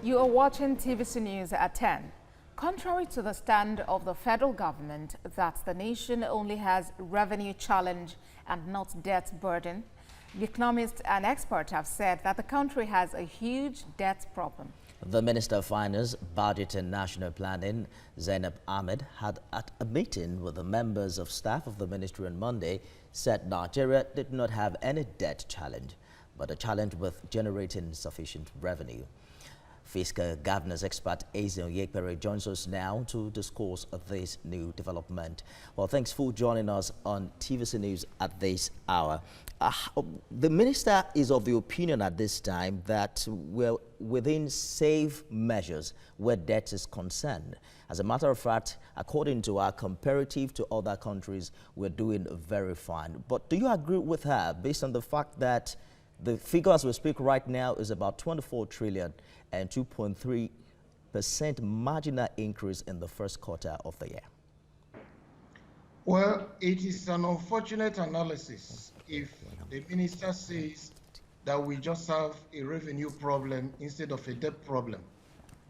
You are watching TVC News at 10. Contrary to the stand of the federal government that the nation only has revenue challenge and not debt burden, the economists and experts have said that the country has a huge debt problem. The Minister of Finance, Budget and National Planning, Zainab Ahmed, had at a meeting with the members of staff of the ministry on Monday, said Nigeria did not have any debt challenge, but a challenge with generating sufficient revenue. Fiscal governance expert Eze Onyekpere joins us now to discuss this new development. Well, thanks for joining us on TVC News at this hour. The minister is of the opinion at this time that we're within safe measures where debt is concerned. As a matter of fact, according to our comparative to other countries, we're doing very fine. But do you agree with her based on the fact that the figure as we speak right now is about 24 trillion and 2.3% marginal increase in the first quarter of the year? Well, it is an unfortunate analysis if the minister says that we just have a revenue problem instead of a debt problem.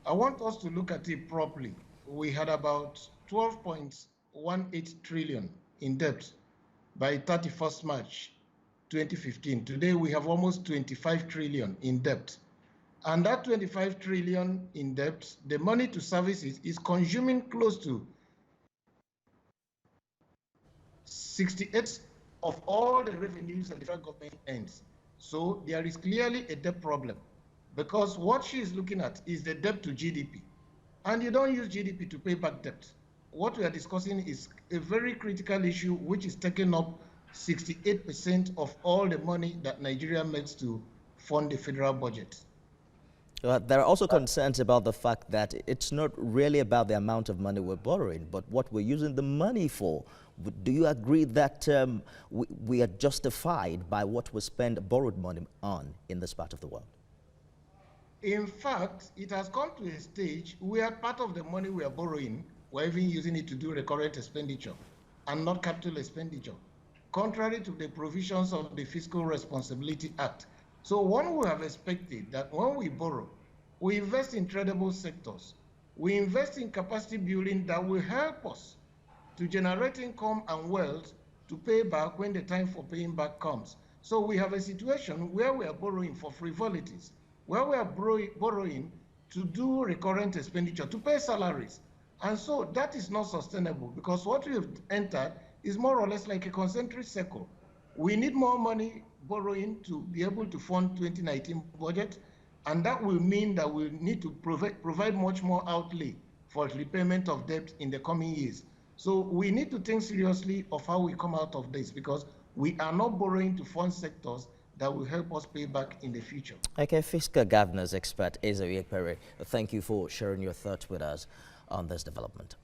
I want us to look at it properly. We had about 12.18 trillion in debt by 31st March 2015. Today we have almost 25 trillion in debt. And that 25 trillion in debt, the money to service it is consuming close to 68 of all the revenues that the federal government earns. So there is clearly a debt problem, because what she is looking at is the debt to GDP. And you don't use GDP to pay back debt. What we are discussing is a very critical issue which is taking up 68% of all the money that Nigeria makes to fund the federal budget. There are also concerns about the fact that it's not really about the amount of money we're borrowing, but what we're using the money for. Do you agree that we are justified by what we spend borrowed money on in this part of the world? In fact, it has come to a stage where part of the money we are borrowing, we're even using it to do recurrent expenditure and not capital expenditure, contrary to the provisions of the Fiscal Responsibility Act. So one would have expected that when we borrow, we invest in tradable sectors. We invest in capacity building that will help us to generate income and wealth to pay back when the time for paying back comes. So we have a situation where we are borrowing for frivolities, where we are borrowing to do recurrent expenditure, to pay salaries. And so that is not sustainable, because what we have entered is more or less like a concentric circle. We need more money borrowing to be able to fund 2019 budget, and that will mean that we need to provide much more outlay for repayment of debt in the coming years. So we need to think seriously of how we come out of this, because we are not borrowing to fund sectors that will help us pay back in the future. Okay, fiscal governance expert Eze Onyekpere, thank you for sharing your thoughts with us on this development.